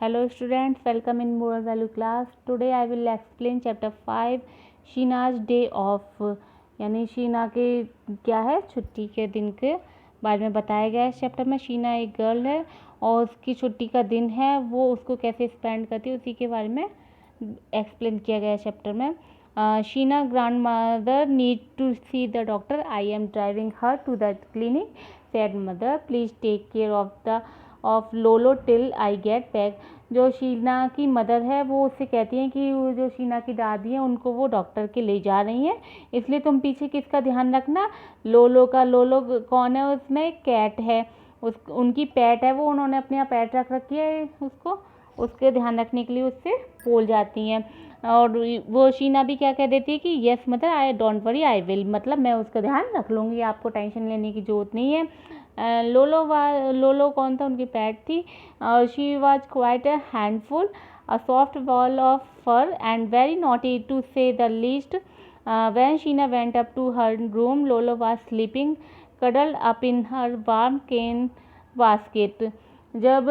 Hello students, welcome in moral value class. Today I will explain chapter 5 Sheena's day off, यानी Sheena के क्या है छुट्टी के दिन के बारे में बताया गया है इस चैप्टर में। शीना एक गर्ल है और उसकी छुट्टी का दिन है, वो उसको कैसे स्पेंड करती है उसी के बारे में एक्सप्लेन किया गया है चैप्टर में। Sheena grandmother need to see the doctor, I am driving her to the clinic, said mother please take care of Lolo till I get back. जो शीना की मदर है वो उससे कहती हैं कि जो शीना की दादी है उनको वो डॉक्टर के ले जा रही हैं, इसलिए तुम पीछे किसका ध्यान रखना, लोलो का। लोलो कौन है? उसमें कैट है, उनकी पैट है, वो उन्होंने अपने यहाँ पैट रख रखी है, उसको उसके ध्यान रखने के लिए उससे बोल जाती हैं। और वो शीना भी क्या कह देती है कि yes mother, I don't worry I will, मतलब मैं उसका ध्यान रख लूँगी, आपको टेंशन लेने की ज़रूरत नहीं है। लोलो कौन था? उनकी पैट थी। She was quite a handful, a soft ball of fur and very naughty to say the least. when Sheena went up to her room, Lolo was sleeping, cuddled up in her warm cane basket. जब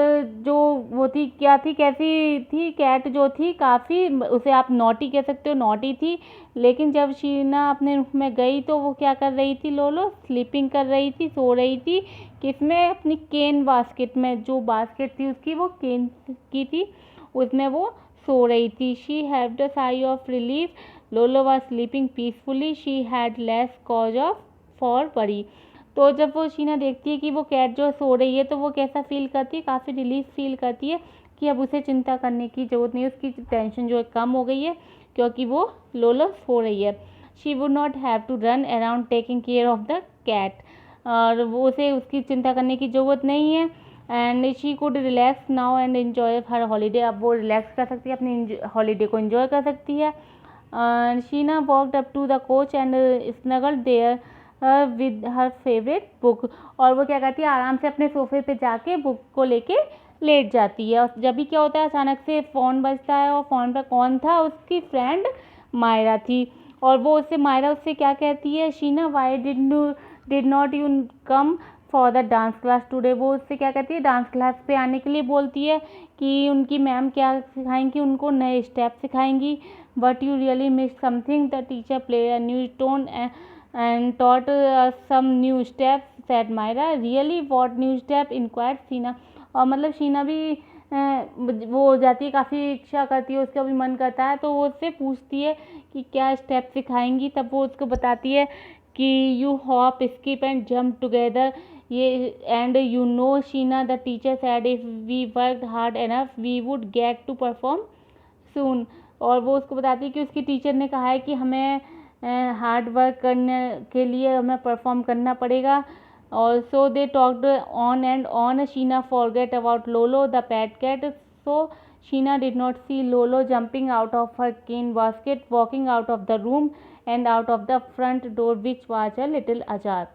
जो वो थी क्या थी, कैसी थी cat जो थी, काफ़ी, उसे आप नॉटी कह सकते हो, नॉटी थी। लेकिन जब शीना अपने रूम में गई तो वो क्या कर रही थी? लोलो स्लीपिंग कर रही थी, सो रही थी। किसमें? अपनी केन बास्केट में, जो बास्केट थी उसकी वो केन की थी, उसमें वो सो रही थी। She have the sigh of relief, लोलो was sleeping peacefully, she had less cause of for worry. तो जब वो शीना देखती है कि वो कैट जो सो रही है तो वो कैसा फील करती है? काफ़ी रिलीफ फील करती है कि अब उसे चिंता करने की ज़रूरत नहीं है, उसकी टेंशन जो है कम हो गई है क्योंकि वो लोलो सो रही है। She would not have to run around taking care of the cat, और वो उसे उसकी चिंता करने की ज़रूरत नहीं है। And she could relax now and enjoy her holiday, अब वो रिलैक्स कर सकती है, अपनी हॉलीडे को एंजॉय कर सकती है। Sheena walked up to the coach and snuggled there with her favorite book. और वो क्या करती है? आराम से अपने सोफे पे जाके बुक को लेके लेट जाती है। और जब भी क्या होता है, अचानक से फ़ोन बजता है और फ़ोन पर कौन था? उसकी फ्रेंड मायरा थी। और वो मायरा उससे क्या कहती है? Sheena why did not you come for the dance class today. वो उससे क्या कहती है? डांस क्लास पे आने के लिए बोलती है कि उनकी मैम क्या सिखाएंगी, उनको नए step सिखाएंगी। But you really missed something. The teacher played a new tone and taught some new steps, said Myra. Really, what new step? inquired Sheena. और मतलब शीना भी वो हो जाती है, काफ़ी इच्छा करती है, उसका भी मन करता है, तो वो उससे पूछती है कि क्या स्टेप सिखाएंगी। तब वो उसको बताती है कि you hop skip and jump together, ये and you know Sheena the teacher said if we work hard enough we would get to perform soon. और वो उसको बताती है कि उसकी टीचर ने कहा है कि हमें हार्ड वर्क करने के लिए हमें परफॉर्म करना पड़ेगा। और so they talked on and on. Sheena forget about Lolo the pet cat, so Sheena did not see Lolo jumping out of her cane basket, walking out of the room and out of the front door which was a little ajar.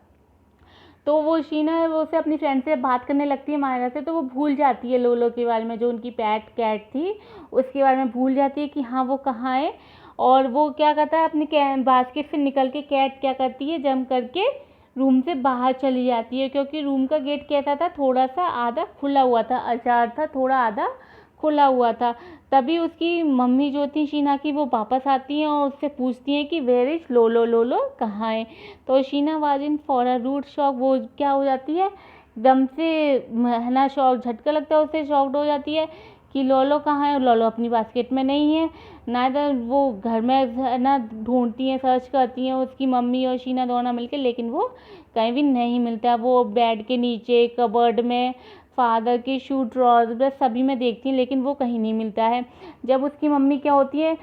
तो वो शीना है, वो उसे अपनी friend से बात करने लगती है मायरा से, तो वो भूल जाती है लोलो के बारे में, जो उनकी पैट कैट थी उसके बारे में भूल जाती है कि हाँ वो कहाँ है। और वो क्या करता है, अपनी बास्केट से निकल के कैट क्या करती है, जंप करके रूम से बाहर चली जाती है, क्योंकि रूम का गेट कैसा था? थोड़ा सा आधा खुला हुआ था, अचार था, थोड़ा आधा खुला हुआ था। तभी उसकी मम्मी जो थी शीना की, वो वापस आती हैं और उससे पूछती हैं कि वेयर इज लोलो, लोलो कहाँ है। तो Sheena was in for a rude shock, वो क्या हो जाती है, एकदम से है ना, शॉक, झटका लगता है उसे, शॉक्ड हो जाती है कि लोलो कहाँ है। लोलो अपनी बास्केट में नहीं है, नाइदर। वो घर में है ना ढूंढती हैं, सर्च करती हैं उसकी मम्मी और शीना दोनों मिलकर, लेकिन वो कहीं भी नहीं मिलता। वो बेड के नीचे, कबर्ड में, फादर की शू ड्रॉर, सभी में देखती हैं, लेकिन वो कहीं नहीं मिलता है। जब उसकी मम्मी क्या होती है,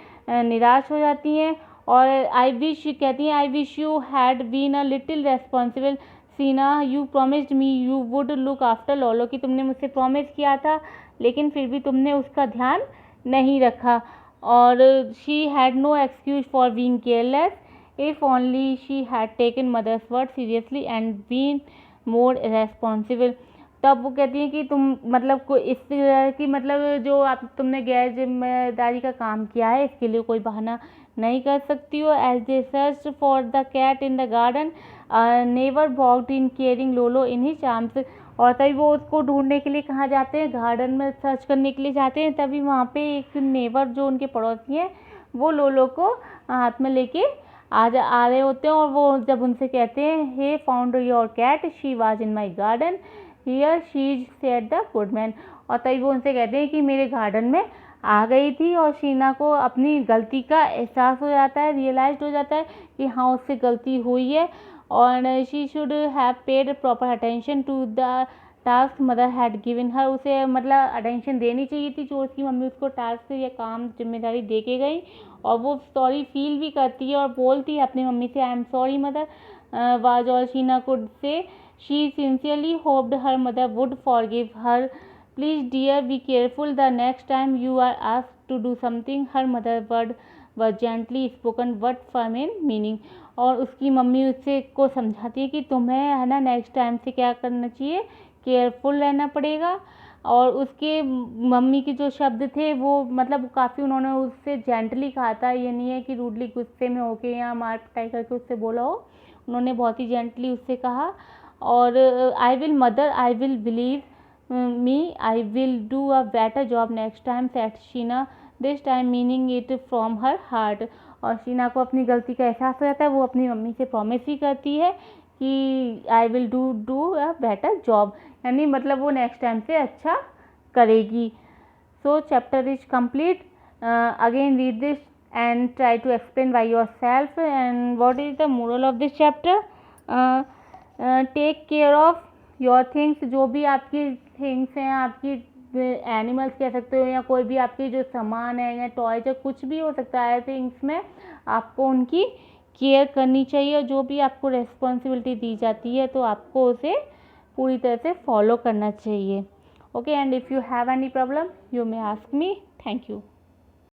निराश हो जाती हैं और आई विश कहती हैं, I wish you had been a little responsible Sheena, you promised me you would look after Lolo, कि तुमने मुझसे प्रॉमिस किया था लेकिन फिर भी तुमने उसका ध्यान नहीं रखा। और she had no excuse for being careless, if only she had taken mother's word seriously and been more responsible. तब वो कहती हैं कि तुम मतलब कोई इस तरह की, मतलब जो आप तुमने गैर जिम्मेदारी का काम किया है, इसके लिए कोई बहाना नहीं कर सकती हो। As they search for the cat in the garden, never walked in caring Lolo in his arms. और तभी वो उसको ढूंढने के लिए कहाँ जाते हैं, गार्डन में सर्च करने के लिए जाते हैं। तभी वहाँ पे एक नेबर जो उनके पड़ोसी हैं वो लोलो को हाथ में लेके आ रहे होते हैं, और वो जब उनसे कहते हैं he found your cat, she was in my garden, here she said the good man. और तभी वो उनसे कहते हैं कि मेरे गार्डन में आ गई थी, और शीना को अपनी गलती का एहसास हो जाता है, रियलाइज हो जाता है कि हाँ उससे गलती हुई है, और she should have paid proper attention to the task mother had given her. उसे मतलब अटेंशन देनी चाहिए थी जो उसकी मम्मी उसको टास्क या काम जिम्मेदारी दे के गई, और वो सॉरी फील भी करती है और बोलती है अपनी मम्मी से I am sorry mother was all Sheena could say. She sincerely hoped her mother would forgive her. Please dear be careful the next time you are asked to do something. Her mother word were gently spoken but firm in meaning. और उसकी mummy उससे को समझाती है कि तुम्हें है ना नेक्स्ट टाइम से क्या करना चाहिए, केयरफुल रहना पड़ेगा। और उसके मम्मी के जो शब्द थे वो मतलब काफ़ी उन्होंने उससे जेंटली कहा था, ये नहीं है कि रूडली गुस्से में होके या मार पिटाई करके उससे बोला हो, उन्होंने बहुत ही जेंटली उससे कहा। और I will mother I will believe me I will do a better job next time said Sheena, this time meaning it from her heart. और शीना को अपनी गलती का एहसास हो जाता है, वो अपनी मम्मी से प्रॉमिस भी करती है कि I will do a better job, यानी मतलब वो नेक्स्ट टाइम से अच्छा करेगी। So chapter is complete. Again read this and try to explain by yourself and what is the moral of this chapter. Take care of your things. जो भी आपकी things हैं, आपकी एनिमल्स कह सकते हो या कोई भी आपकी जो सामान है या टॉयज या कुछ भी हो सकता है थिंग्स में, आपको उनकी केयर करनी चाहिए। और जो भी आपको रिस्पॉन्सिबिलिटी दी जाती है तो आपको उसे पूरी तरह से फॉलो करना चाहिए। Okay, and if you have any problem you may ask me. Thank you.